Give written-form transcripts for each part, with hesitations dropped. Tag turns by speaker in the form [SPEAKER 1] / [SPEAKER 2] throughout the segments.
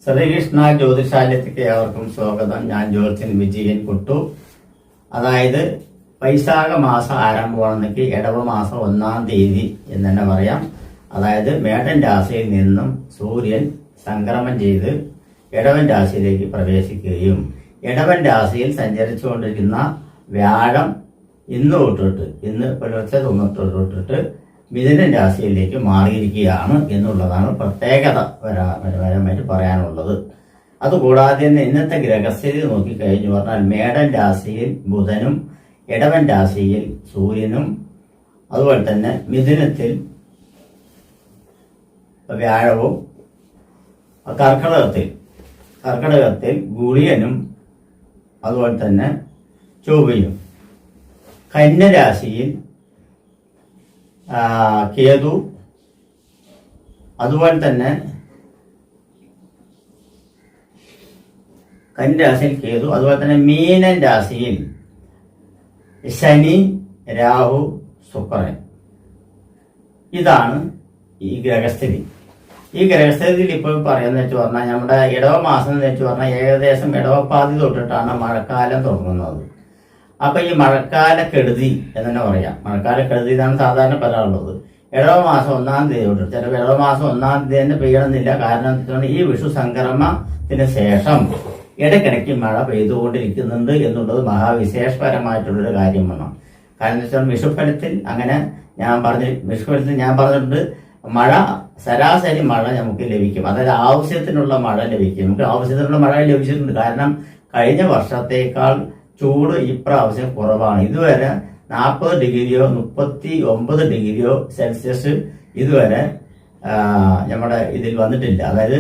[SPEAKER 1] ശ്രീകൃഷ്ണ ജ്യോതിഷാലയത്തിലേക്ക് ഏവർക്കും സ്വാഗതം. ഞാൻ ജ്യോത്സ്യൻ വിജയൻ കുട്ടു. അതായത് വൈശാഖ മാസം ആരംഭമാണെന്നൊക്കെ ഇടവ മാസം 1-ാം തീയതി എന്ന് തന്നെ പറയാം. അതായത് മേടൻ രാശിയിൽ നിന്നും സൂര്യൻ സംക്രമം ചെയ്ത് ഇടവൻ രാശിയിലേക്ക് പ്രവേശിക്കുകയും ഇടവൻ രാശിയിൽ സഞ്ചരിച്ചുകൊണ്ടിരിക്കുന്ന വ്യാഴം ഇന്ന് പുലർച്ചെ തൊട്ടിട്ട് മിഥുനൻ രാശിയിലേക്ക് മാറിയിരിക്കുകയാണ് എന്നുള്ളതാണ് പ്രത്യേകത പരമായിട്ട് പറയാനുള്ളത്. അതുകൂടാതെ തന്നെ ഇന്നത്തെ ഗ്രഹസ്ഥിതി നോക്കിക്കഴിഞ്ഞു പറഞ്ഞാൽ മേടൻ രാശിയിൽ ബുധനും ഇടവൻ രാശിയിൽ സൂര്യനും അതുപോലെ തന്നെ മിഥുനത്തിൽ വ്യാഴവും കർക്കടകത്തിൽ ഗുളിയനും അതുപോലെ തന്നെ ചൊവ്വയും കന്യരാശിയിൽ കേതു അതുപോലെ തന്നെ കന്യരാശിയിൽ കേതു അതുപോലെ തന്നെ മീനൻ രാശിയിൽ ശനി രാഹു ശുക്രൻ. ഇതാണ് ഈ ഗ്രഹസ്ഥിതി. ഈ ഗ്രഹസ്ഥിതിയിൽ ഇപ്പോൾ പറയുന്നത് വെച്ച് പറഞ്ഞാൽ നമ്മുടെ ഇടവ മാസം എന്ന് വെച്ച് പറഞ്ഞാൽ ഏകദേശം ഇടവപ്പാതി തൊട്ടിട്ടാണ് മഴക്കാലം തുടങ്ങുന്നത്. അപ്പൊ ഈ മഴക്കാല കെടുതി എന്ന് തന്നെ പറയാം. മഴക്കാല കെടുതി എന്നാണ് സാധാരണ പറയാറുള്ളത്. ഇടവ മാസം 1-ാം തീയതി തൊട്ട് ചിലപ്പോൾ ഇടവ മാസം 1-ാം തീയതി തന്നെ പെയ്യണമെന്നില്ല. കാരണം ഈ വിഷു സംക്രമത്തിന് ശേഷം ഇടയ്ക്കിടയ്ക്ക് മഴ പെയ്തുകൊണ്ടിരിക്കുന്നുണ്ട് എന്നുള്ളത് മഹാവിശേഷപരമായിട്ടുള്ളൊരു കാര്യമാണ്. കാരണം വെച്ചാൽ വിഷുഫലത്തിൽ ഞാൻ പറഞ്ഞിട്ടുണ്ട് മഴ ശരാശരി മഴ നമുക്ക് ലഭിക്കും. അതായത് ആവശ്യത്തിനുള്ള മഴ ലഭിക്കും. നമുക്ക് ആവശ്യത്തിനുള്ള മഴ ലഭിച്ചിട്ടുണ്ട്. കാരണം കഴിഞ്ഞ വർഷത്തേക്കാൾ ചൂട് ഇപ്രാവശ്യം കുറവാണ്. ഇതുവരെ 40 ഡിഗ്രിയോ 39 ഡിഗ്രിയോ സെൽഷ്യസ് ഇതുവരെ നമ്മുടെ ഇതിൽ വന്നിട്ടില്ല. അതായത്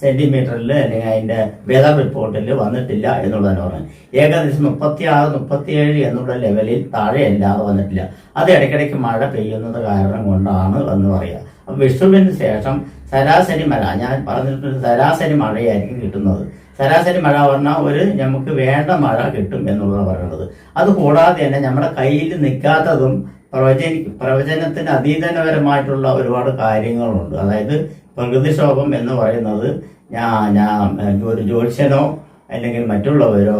[SPEAKER 1] സെന്റിമീറ്ററിൽ അല്ലെങ്കിൽ അതിന്റെ വെതർ റിപ്പോർട്ടിൽ വന്നിട്ടില്ല എന്നുള്ളതാണ് പറഞ്ഞത്. ഏകദേശം 36-37 എന്നുള്ള ലെവലിൽ താഴെ അല്ലാതെ വന്നിട്ടില്ല. അത് ഇടയ്ക്കിടയ്ക്ക് മഴ പെയ്യുന്നത് കാരണം കൊണ്ടാണ് എന്ന് പറയാം. അപ്പൊ വിഷുവിന് ശേഷം ശരാശരി മഴ ഞാൻ പറഞ്ഞിട്ടുണ്ട്, ശരാശരി മഴയായിരിക്കും കിട്ടുന്നത്. ശരാശരി മഴ പറഞ്ഞാൽ നമുക്ക് വേണ്ട മഴ കിട്ടും എന്നുള്ളതാണ് പറയുന്നത്. അതുകൂടാതെ തന്നെ നമ്മുടെ കയ്യിൽ നിൽക്കാത്തതും പ്രവചനത്തിന് അതീതനപരമായിട്ടുള്ള ഒരുപാട് കാര്യങ്ങളുണ്ട്. അതായത് പ്രകൃതിക്ഷോഭം എന്ന് പറയുന്നത് ഒരു ജ്യോത്സ്യനോ അല്ലെങ്കിൽ മറ്റുള്ളവരോ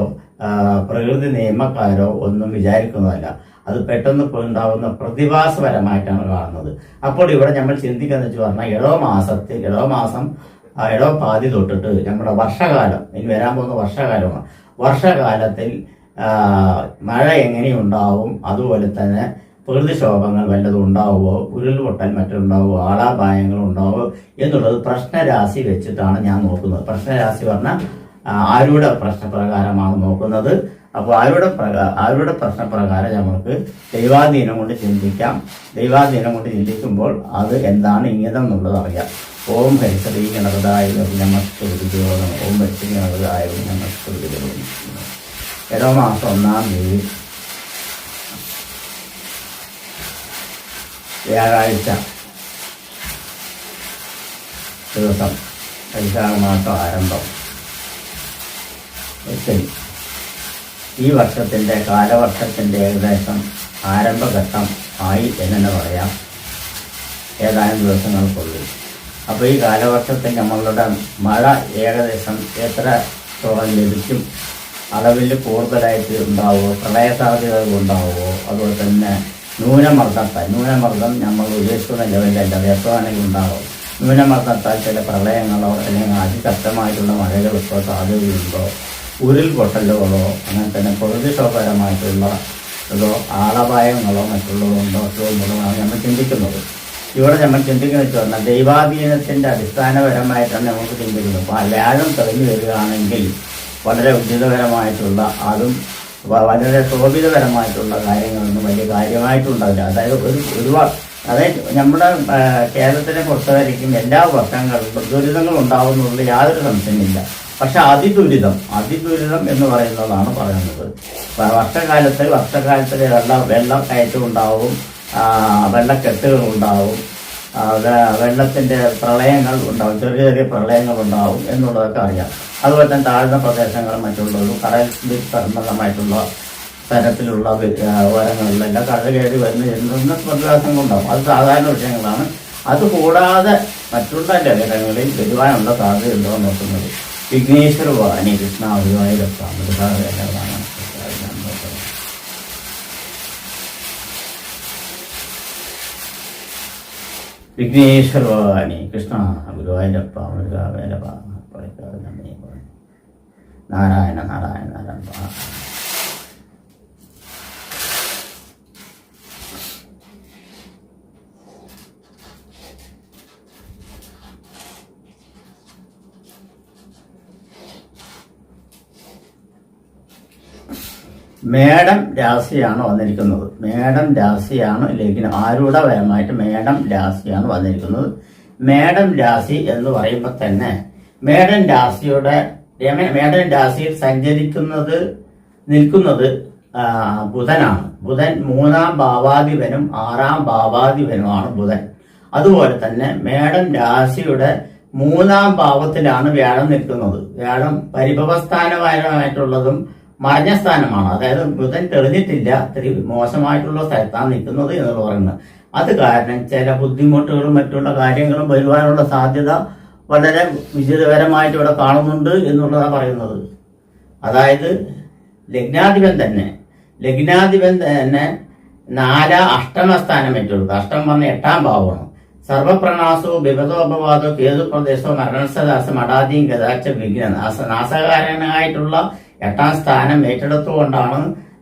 [SPEAKER 1] പ്രകൃതി നിയമക്കാരോ ഒന്നും വിചാരിക്കുന്നതല്ല. അത് പെട്ടെന്ന് ഉണ്ടാകുന്ന പ്രതിഭാസപരമായിട്ടാണ് കാണുന്നത്. അപ്പോൾ ഇവിടെ നമ്മൾ ചിന്തിക്കുന്നത് വെച്ച് പറഞ്ഞാൽ ഇടവപ്പാതി തൊട്ടിട്ട് നമ്മുടെ വർഷകാലം, ഇനി വരാൻ പോകുന്ന വർഷകാലമാണ്. വർഷകാലത്തിൽ മഴ എങ്ങനെയുണ്ടാവും, അതുപോലെ തന്നെ പ്രകൃതിക്ഷോഭങ്ങൾ വല്ലതും ഉണ്ടാവുമോ, ഉരുൾപൊട്ടൽ മറ്റുണ്ടാവുമോ, ആളാപായങ്ങൾ ഉണ്ടാവുമോ എന്നുള്ളത് പ്രശ്നരാശി വെച്ചിട്ടാണ് ഞാൻ നോക്കുന്നത്. പ്രശ്നരാശി പറഞ്ഞാൽ ആരുടെ പ്രശ്നപ്രകാരമാണ് നോക്കുന്നത്. അപ്പോൾ ആരുടെ പ്രശ്നപ്രകാരം നമുക്ക് ദൈവാധീനം കൊണ്ട് ചിന്തിക്കാം. ദൈവാധീനം കൊണ്ട് ചിന്തിക്കുമ്പോൾ അത് എന്താണ് ഇംഗിതം എന്നുള്ളത് അറിയാം. ഓം ഹരിശ്രീ ഗണപതായ നമസ്കൃതോ ഓം ഹരിശ്രീ ഗണപതായ നമസ്കൃതോ. ഇടവ മാസം 1-ാം തീയതി വ്യാഴാഴ്ച ദിവസം വൈശാഖ മാസം ആരംഭം. ഈ വർഷത്തിന്റെ കാലവർഷത്തിന്റെ ഏകദേശം ആരംഭഘട്ടം ആയി എന്ന് തന്നെ പറയാം, ഏതാനും ദിവസങ്ങൾക്കുള്ളിൽ. അപ്പോൾ ഈ കാലവർഷത്തിൽ നമ്മളുടെ മഴ ഏകദേശം എത്ര ലഭിക്കും, അളവിൽ കൂടുതലായിട്ട് ഉണ്ടാവുമോ, പ്രളയ സാധ്യതകൾ ഉണ്ടാവുമോ, അതുപോലെ തന്നെ ന്യൂനമർദ്ദം നമ്മൾ ഉദ്ദേശിക്കുന്ന ലെവലല്ല, അത് എത്ര വേണമെങ്കിൽ ഉണ്ടാകും. ന്യൂനമർദ്ദത്താൽ ചില പ്രളയങ്ങളോ അല്ലെങ്കിൽ അതിശക്തമായിട്ടുള്ള മഴകൾക്കോ സാധ്യതയുണ്ടോ, ഉരുൾപൊട്ടലുകളോ അങ്ങനെ തന്നെ പ്രകൃതിക്ഷോഭകരമായിട്ടുള്ള ആളപായങ്ങളോ മറ്റുള്ളതുണ്ടോ എന്നുള്ളതാണ് നമ്മൾ ചിന്തിക്കുന്നത്. ഇവിടെ നമ്മൾ ചിന്തിക്കുന്നത് വെച്ച് പറഞ്ഞാൽ ദൈവാധീനത്തിന്റെ അടിസ്ഥാനപരമായിട്ടാണ് നമുക്ക് ചിന്തിക്കുന്നത്. അപ്പോൾ വ്യാഴം തെളിഞ്ഞു വരികയാണെങ്കിൽ വളരെ ഉചിതപരമായിട്ടുള്ള അതും വളരെ ശോഭിതപരമായിട്ടുള്ള കാര്യങ്ങളൊന്നും വലിയ കാര്യമായിട്ടുണ്ടാവില്ല. അതായത് നമ്മുടെ കേരളത്തിനെ പുറത്തുവരിക്കും എല്ലാ വർഷങ്ങളിലും ദുരിതങ്ങൾ ഉണ്ടാവുന്നതിൽ യാതൊരു സംശയമില്ല. പക്ഷെ അതിദുരിതം എന്ന് പറയുന്നതാണ് പറയുന്നത്. വർഷകാലത്തിൽ വെള്ളക്കയറ്റം ഉണ്ടാവും, വെള്ളക്കെട്ടുകൾ ഉണ്ടാവും, വെള്ളത്തിന്റെ പ്രളയങ്ങൾ ഉണ്ടാവും, ചെറിയ പ്രളയങ്ങൾ ഉണ്ടാവും എന്നുള്ളതൊക്കെ അറിയാം. അതുപോലെ തന്നെ താഴ്ന്ന പ്രദേശങ്ങളും മറ്റുള്ളതും കടൽ സംബന്ധമായിട്ടുള്ള തരത്തിലുള്ള വരങ്ങളിലെല്ലാം കടൽ കയറി വരുന്ന പ്രതിഭാസങ്ങളുണ്ടാവും. അത് സാധാരണ വിഷയങ്ങളാണ്. അതുകൂടാതെ മറ്റുള്ള ലഗ്നങ്ങളിൽ വരുവാനുള്ള സാധ്യത ഉണ്ടോ നോക്കുന്നത്. വിഘ്നേശ്വര ഭവാനി കൃഷ്ണ ഗുരുവായൂരപ്പ മൃഗാവേലമാണ്. വിഘ്നേശ്വര ഭവാനി കൃഷ്ണ ഗുരുവായൂരപ്പ മൃഗാവേലപ്പ നാരായണ നാരായണ നാരായണ. മേടം രാശിയാണ് വന്നിരിക്കുന്നത്. മേടം രാശിയാണ് ലഗ്നം ആരൂഢപരമായിട്ട് മേടം രാശിയാണ് വന്നിരിക്കുന്നത്. മേടം രാശി എന്ന് പറയുമ്പോൾ തന്നെ മേടം രാശിയിൽ നിൽക്കുന്നത് ബുധനാണ്. ബുധൻ 3-ാം ഭാവാധിപനും 6-ാം ഭാവാധിപനുമാണ് ബുധൻ. അതുപോലെ തന്നെ മേടം രാശിയുടെ 3-ാം ഭാവത്തിലാണ് വ്യാഴം നിൽക്കുന്നത്. വ്യാഴം പരിഭവസ്ഥാനപരമായിട്ടുള്ളതും മറഞ്ഞ സ്ഥാനമാണ്. അതായത് ബുധൻ തെളിഞ്ഞിട്ടില്ല, ഇത്തിരി മോശമായിട്ടുള്ള സ്ഥലത്താണ് നിൽക്കുന്നത് എന്നുള്ള പറയുന്നത്. അത് കാരണം ചില ബുദ്ധിമുട്ടുകളും മറ്റുള്ള കാര്യങ്ങളും വരുവാനുള്ള സാധ്യത വളരെ വിചിത്രപരമായിട്ട് ഇവിടെ കാണുന്നുണ്ട് എന്നുള്ളതാണ് പറയുന്നത്. അതായത് ലഗ്നാധിപൻ തന്നെ 4-അഷ്ടമസ്ഥാനം ഏറ്റെടുത്തു. അഷ്ടം പറഞ്ഞ 8-ാം ഭാവമാണ്. സർവപ്രണാസവും വിപദോപവാദോ കേതു പ്രദേശവും മരണസദാസം അടാദിയും ഗതാച്ച വിഘ്ന നാശകാരനായിട്ടുള്ള 8-ാം സ്ഥാനം ഏറ്റെടുത്തുകൊണ്ടാണ്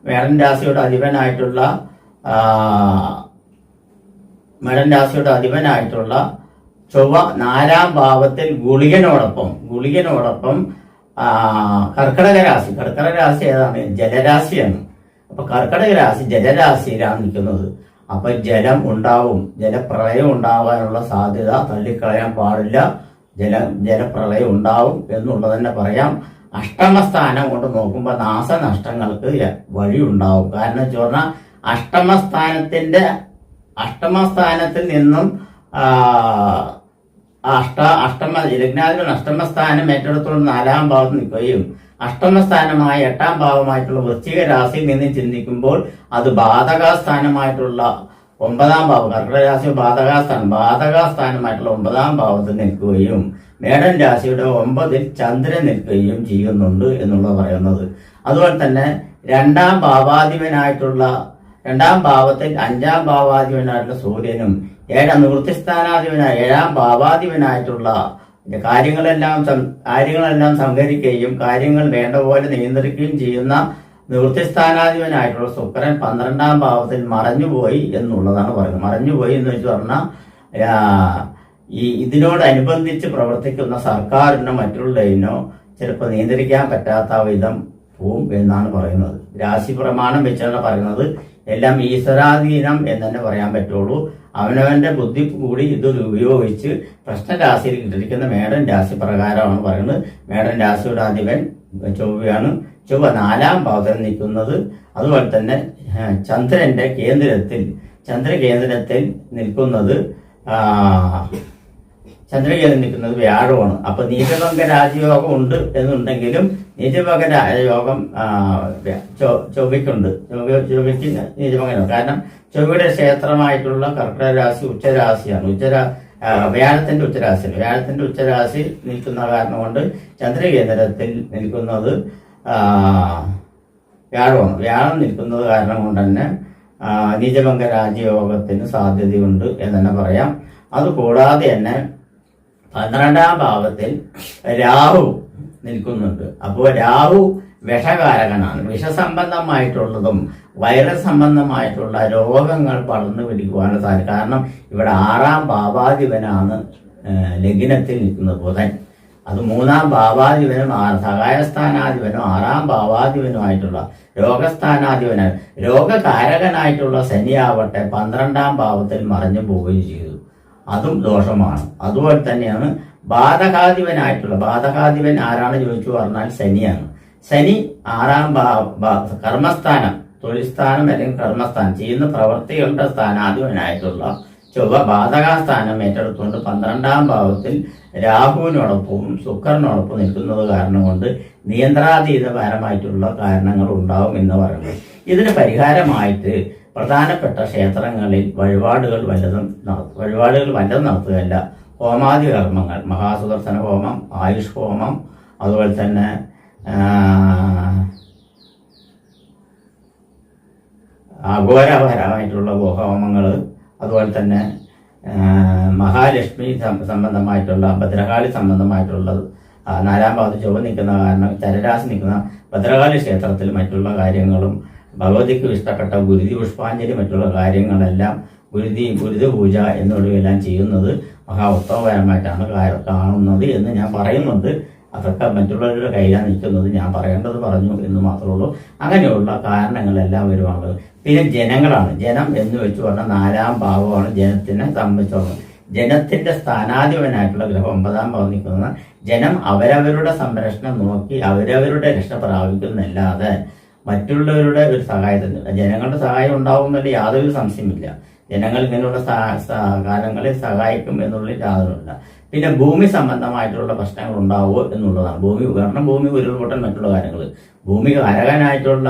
[SPEAKER 1] മേടൻ രാശിയുടെ അധിപനായിട്ടുള്ള ചൊവ്വ 4-ാം ഭാവത്തിൽ ഗുളികനോടൊപ്പം കർക്കടക രാശി ഏതാണ്? ജലരാശിയാണ്. അപ്പൊ കർക്കടക രാശി ജലരാശിയിലാണ് നിൽക്കുന്നത്. അപ്പൊ ജലം ഉണ്ടാവും, ജലപ്രളയം ഉണ്ടാവാനുള്ള സാധ്യത തള്ളിക്കളയാൻ പാടില്ല. ജലപ്രളയം ഉണ്ടാവും എന്നുള്ളത് തന്നെ പറയാം. അഷ്ടമസ്ഥാനം കൊണ്ട് നോക്കുമ്പോൾ നാശനഷ്ടങ്ങൾക്ക് വഴിയുണ്ടാവും. കാരണം എന്ന് പറഞ്ഞാൽ അഷ്ടമസ്ഥാനത്തിൽ നിന്നും ലഗ്നാധിപൻ അഷ്ടമസ്ഥാനം ഏറ്റെടുത്തുകൊണ്ട് 4-ാം ഭാവത്ത് നിൽക്കുകയും അഷ്ടമസ്ഥാനമായ 8-ാം ഭാവമായിട്ടുള്ള വൃശ്ചിക രാശിയിൽ നിന്ന് ചിന്തിക്കുമ്പോൾ അത് ബാധകാസ്ഥാനമായിട്ടുള്ള 9-ാം ഭാവം, കർക്കിടക രാശി ബാധകാസ്ഥാനമായിട്ടുള്ള 9-ാം ഭാവത്തിൽ നിൽക്കുകയും മേടൻ രാശിയുടെ 9-ൽ ചന്ദ്രൻ നിൽക്കുകയും ചെയ്യുന്നുണ്ട് എന്നുള്ളത് പറയുന്നത്. അതുപോലെ തന്നെ 2-ാം ഭാവത്തിൽ 5-ാം ഭാവാധിപനായിട്ടുള്ള സൂര്യനും നിവൃത്തിസ്ഥാനാധിപനായ 7-ാം ഭാവാധിപനായിട്ടുള്ള കാര്യങ്ങളെല്ലാം സംഹരിക്കുകയും കാര്യങ്ങൾ വേണ്ട പോലെ നിയന്ത്രിക്കുകയും ചെയ്യുന്ന നിവൃത്തിസ്ഥാനാധിപനായിട്ടുള്ള ശുക്രൻ 12-ാം ഭാവത്തിൽ മറഞ്ഞുപോയി എന്നുള്ളതാണ് പറയുന്നത്. മറഞ്ഞുപോയി എന്ന് വെച്ച് പറഞ്ഞാൽ ഇതിനോടനുബന്ധിച്ച് പ്രവർത്തിക്കുന്ന സർക്കാരിനോ മറ്റുള്ളതിനോ ചിലപ്പോൾ നിയന്ത്രിക്കാൻ പറ്റാത്ത വിധം പോവും എന്നാണ് പറയുന്നത്. രാശി പ്രമാണം വെച്ചാണ് പറയുന്നത്. എല്ലാം ഈശ്വരാധീനം എന്ന് തന്നെ പറയാൻ പറ്റുള്ളൂ. അവനവന്റെ ബുദ്ധി കൂടി ഇതൊരു ഉപയോഗിച്ച് പ്രശ്നരാശിയിൽ ഇട്ടിരിക്കുന്ന മേടൻ രാശി പ്രകാരമാണ് പറയുന്നത്. മേടൻ രാശിയുടെ അധിപൻ ചൊവ്വയാണ്. ചൊവ്വ 4-ാം ഭാവത്തിൽ നിൽക്കുന്നത്. അതുപോലെ തന്നെ ചന്ദ്രകേന്ദ്രത്തിൽ നിൽക്കുന്നത് വ്യാഴമാണ്. അപ്പൊ നീചഭംഗ രാജയോഗം ഉണ്ട് എന്നുണ്ടെങ്കിലും നീചഭംഗ രാജയോഗം ചൊവ്വയ്ക്കുണ്ട്. ചൊവ്വയ്ക്ക് നീചഭംഗം. കാരണം ചൊവ്വയുടെ ക്ഷേത്രമായിട്ടുള്ള കർക്കിടക രാശി ഉച്ചരാശിയാണ്. വ്യാഴത്തിന്റെ ഉച്ചരാശി നിൽക്കുന്ന കാരണം കൊണ്ട് ചന്ദ്രകേന്ദ്രത്തിൽ നിൽക്കുന്നത് വ്യാഴമാണ്. വ്യാഴം നിൽക്കുന്നത് കാരണം കൊണ്ട് തന്നെ നീചഭംഗ രാജയോഗത്തിന് സാധ്യതയുണ്ട് എന്ന് തന്നെ പറയാം. അതുകൂടാതെ തന്നെ 12-ാം ഭാവത്തിൽ രാഹു നിൽക്കുന്നുണ്ട്. അപ്പോൾ രാഹു വിഷകാരകനാണ്. വിഷസംബന്ധമായിട്ടുള്ളതും വൈറസ് സംബന്ധമായിട്ടുള്ള രോഗങ്ങൾ പടർന്നു പിടിക്കുവാനുള്ള സാധ്യത. കാരണം ഇവിടെ 6-ാം ഭാവാധിപനാണ് ലഗ്നത്തിൽ നിൽക്കുന്നത് ബുധൻ. അത് 3-ാം ഭാവാധിപനും സഹായസ്ഥാനാധിപനും 6-ാം ഭാവാധിപനുമായിട്ടുള്ള രോഗസ്ഥാനാധിപനാണ്. രോഗകാരകനായിട്ടുള്ള ശനിയാവട്ടെ 12-ാം ഭാവത്തിൽ മറഞ്ഞു പോവുകയും ചെയ്തു. അതും ദോഷമാണ്. അതുപോലെ തന്നെയാണ് ബാധകാധിപൻ ആരാണ് ചോദിച്ചു പറഞ്ഞാൽ ശനിയാണ്. ശനി 6-ാം കർമ്മസ്ഥാനം, തൊഴിൽ സ്ഥാനം അല്ലെങ്കിൽ കർമ്മസ്ഥാനം ചെയ്യുന്ന പ്രവൃത്തികളുടെ സ്ഥാനാധിപനായിട്ടുള്ള ചൊവ്വ ബാധകാസ്ഥാനം ഏറ്റെടുത്തുകൊണ്ട് 12-ാം ഭാവത്തിൽ രാഹുവിനോടൊപ്പവും ശുക്രനോടൊപ്പം നിൽക്കുന്നത് കാരണം കൊണ്ട് നിയന്ത്രാതീതപരമായിട്ടുള്ള കാരണങ്ങൾ ഉണ്ടാവും എന്ന് പറയുന്നത്. ഇതിന് പരിഹാരമായിട്ട് പ്രധാനപ്പെട്ട ക്ഷേത്രങ്ങളിൽ വഴിപാടുകൾ വല്ലതും നടത്തുകയല്ല, ഹോമാദി കർമ്മങ്ങൾ, മഹാസുദർശന ഹോമം, ആയുഷ് ഹോമം, അതുപോലെ തന്നെ അഘോരപരമായിട്ടുള്ള ഹോമങ്ങൾ, അതുപോലെ തന്നെ മഹാലക്ഷ്മി സംബന്ധമായിട്ടുള്ള, ഭദ്രകാളി സംബന്ധമായിട്ടുള്ളത്, 4-ാം ഭാവത്ത് ചൊവ്വ നിൽക്കുന്ന കാരണം ചരരാശി നിൽക്കുന്ന ഭദ്രകാളി ക്ഷേത്രത്തിൽ മറ്റുള്ള കാര്യങ്ങളും, ഭഗവതിക്ക് ഇഷ്ടപ്പെട്ട ഗുരുതി പുഷ്പാഞ്ജലി മറ്റുള്ള കാര്യങ്ങളെല്ലാം ഗുരുതി പൂജ എന്നിവയെല്ലാം ചെയ്യുന്നത് മഹാ ഉത്തമപരമായിട്ടാണ് കാണുന്നത് എന്ന് ഞാൻ പറയുന്നുണ്ട്. അതൊക്കെ മറ്റുള്ളവരുടെ കയ്യിലാണ് നിൽക്കുന്നത്, ഞാൻ പറയേണ്ടത് പറഞ്ഞു എന്ന് മാത്രമേ ഉള്ളൂ. അങ്ങനെയുള്ള കാരണങ്ങളെല്ലാം വരുവാണ്. പിന്നെ ജനങ്ങളാണ്. ജനം എന്ന് വെച്ച് പറഞ്ഞാൽ 4-ാം ഭാവമാണ് ജനത്തിനെ സംബന്ധിച്ചോളം. ജനത്തിന്റെ സ്ഥാനാധിപനായിട്ടുള്ള ഗ്രഹം 9-ാം ഭാവം നിൽക്കുന്ന ജനം അവരവരുടെ സംരക്ഷണം നോക്കി അവരവരുടെ രക്ഷ പ്രാപിക്കുന്നല്ലാതെ മറ്റുള്ളവരുടെ ഒരു സഹായത്തിന്, ജനങ്ങളുടെ സഹായം ഉണ്ടാവുമെന്നുള്ള യാതൊരു സംശയമില്ല. ജനങ്ങൾ ഇങ്ങനെയുള്ള കാലങ്ങളിൽ സഹായിക്കും എന്നുള്ളതിൽ യാതൊന്നുമില്ല. പിന്നെ ഭൂമി സംബന്ധമായിട്ടുള്ള പ്രശ്നങ്ങൾ ഉണ്ടാവുമോ എന്നുള്ളതാണ്. കാരണം ഭൂമി ഉരുൾപൊട്ടൽ മറ്റുള്ള കാര്യങ്ങൾ. ഭൂമി കാരകനായിട്ടുള്ള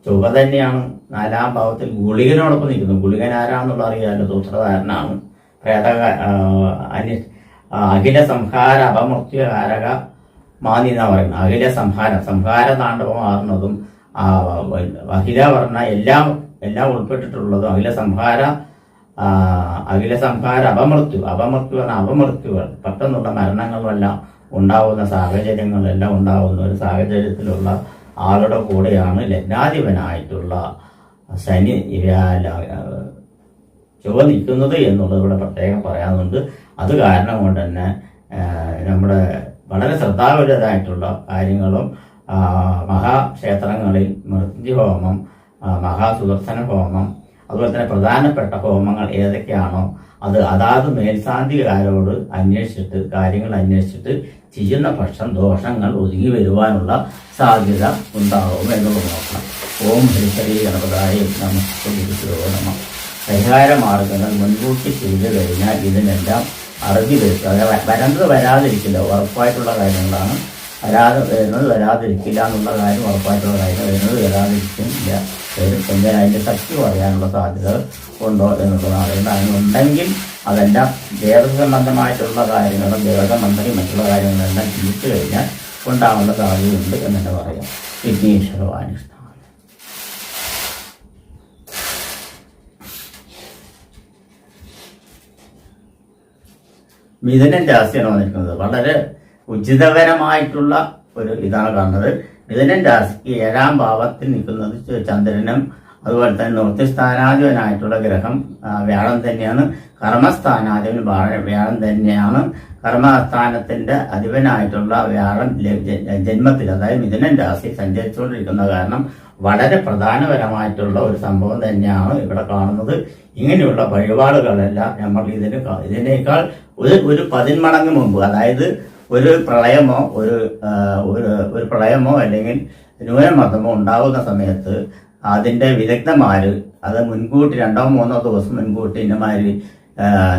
[SPEAKER 1] ചൊവ്വ തന്നെയാണ് 4-ാം ഭാവത്തിൽ ഗുളികനോടൊപ്പം നിൽക്കുന്നത്. ഗുളികൻ ആരാണെന്നുള്ള അറിയാമല്ലോ, സൂത്രധാരനാണ്. അഖില സംഹാര അപമൃത്യുകാരക മാനി എന്നാ പറയുന്നത്. അഖില സംഹാര താണ്ഡവമാറുന്നതും അഖില പറഞ്ഞ എല്ലാം ഉൾപ്പെട്ടിട്ടുള്ളതും അഖില സംഹാര അപമൃത്യു പറഞ്ഞ അപമൃത്യുകൾ, പെട്ടെന്നുള്ള മരണങ്ങളുമെല്ലാം ഉണ്ടാവുന്ന സാഹചര്യങ്ങളെല്ലാം ഉണ്ടാവുന്ന ഒരു സാഹചര്യത്തിലുള്ള ആളുടെ കൂടെയാണ് ലഗ്നാധിപനായിട്ടുള്ള ശനി ചൊവ്വ നിൽക്കുന്നത് എന്നുള്ളത് ഇവിടെ പ്രത്യേകം പറയാനുണ്ട്. അത് കാരണം കൊണ്ട് തന്നെ നമ്മുടെ വളരെ ശ്രദ്ധാപരമായിട്ടുള്ള കാര്യങ്ങളും മഹാക്ഷേത്രങ്ങളിൽ മൃത്യുഹോമം, മഹാസുദർശന ഹോമം, അതുപോലെ തന്നെ പ്രധാനപ്പെട്ട ഹോമങ്ങൾ ഏതൊക്കെയാണോ അത് അതാത് മേൽശാന്തികാരോട് കാര്യങ്ങൾ അന്വേഷിച്ചിട്ട് ചെയ്യുന്ന പക്ഷം ദോഷങ്ങൾ ഒതുങ്ങി വരുവാനുള്ള സാധ്യത ഉണ്ടാകും എന്നുള്ളത് നോക്കണം. ഓം ഹരിഹരി ഗണപതായ നമ. പരിഹാര മാർഗങ്ങൾ മുൻകൂട്ടി ചെയ്തു കഴിഞ്ഞാൽ ഇതിനെല്ലാം അറിഞ്ഞു വരും. അതായത് വരാതിരിക്കില്ല, ഉറപ്പായിട്ടുള്ള കാര്യങ്ങളാണ്. വരാതിരിക്കില്ല എന്നുള്ള കാര്യം ഉറപ്പായിട്ടുള്ള കാര്യം, വരാതിരിക്കില്ല എങ്കിൽ അതിൻ്റെ ശക്തി പറയാനുള്ള സാധ്യത ഉണ്ടോ എന്നുള്ളതാണ് അറിയേണ്ടത്. അതിനുണ്ടെങ്കിൽ അതെല്ലാം ദേവസംബന്ധമായിട്ടുള്ള കാര്യങ്ങളും ദേവതമന്ത്രി മറ്റുള്ള കാര്യങ്ങളെല്ലാം ചിന്തിച്ചു കഴിഞ്ഞാൽ ഉണ്ടാകാനുള്ള സാധ്യതയുണ്ട് എന്ന് തന്നെ പറയാം. വിഘ്നേശ്വരവാനുഷ്ഠാനം. മിഥുനൻ രാശിയാണ് വന്നിരിക്കുന്നത്. വളരെ ഉചിതപരമായിട്ടുള്ള ഒരു ഇതാണ് കാണുന്നത്. മിഥുനൻ രാശിക്ക് 7-ാം ഭാവത്തിൽ നിൽക്കുന്നത് ചന്ദ്രനും അതുപോലെ തന്നെ നോർത്ത് സ്ഥാനാധിപനായിട്ടുള്ള ഗ്രഹം വ്യാഴം തന്നെയാണ്. കർമ്മസ്ഥാനാധിപൻ വ്യാഴം തന്നെയാണ്. കർമ്മസ്ഥാനത്തിന്റെ അധിപനായിട്ടുള്ള വ്യാഴം ജന്മത്തിൽ, അതായത് മിഥുനൻ രാശി സഞ്ചരിച്ചുകൊണ്ടിരിക്കുന്ന കാരണം വളരെ പ്രധാനപരമായിട്ടുള്ള ഒരു സംഭവം തന്നെയാണ് ഇവിടെ കാണുന്നത്. ഇങ്ങനെയുള്ള വഴിപാടുകളെല്ലാം നമ്മൾ ഇതിനേക്കാൾ ഒരു 10 മടങ്ങ് മുമ്പ്, അതായത് ഒരു പ്രളയമോ ഒരു പ്രളയമോ അല്ലെങ്കിൽ ന്യൂനമർദ്ദമോ ഉണ്ടാകുന്ന സമയത്ത് അതിന്റെ വിദഗ്ധന്മാര് അത് മുൻകൂട്ടി 2-3 ദിവസം മുൻകൂട്ടി ഇന്നമാതിരി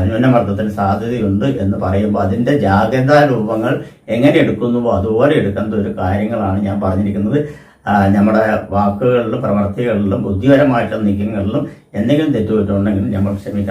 [SPEAKER 1] ന്യൂനമർദ്ദത്തിന് സാധ്യതയുണ്ട് എന്ന് പറയുമ്പോൾ അതിന്റെ ജാഗ്രതാ രൂപങ്ങൾ എങ്ങനെ എടുക്കുന്നുവോ അതുപോലെ എടുക്കുന്ന ഒരു കാര്യങ്ങളാണ് ഞാൻ പറഞ്ഞിരിക്കുന്നത്. നമ്മുടെ വാക്കുകളിലും പ്രവർത്തികളിലും ബുദ്ധിപരമായിട്ടുള്ള നീക്കങ്ങളിലും എന്തെങ്കിലും തെറ്റുപറ്റുണ്ടെങ്കിൽ നമ്മൾ ക്ഷമിക്കണം.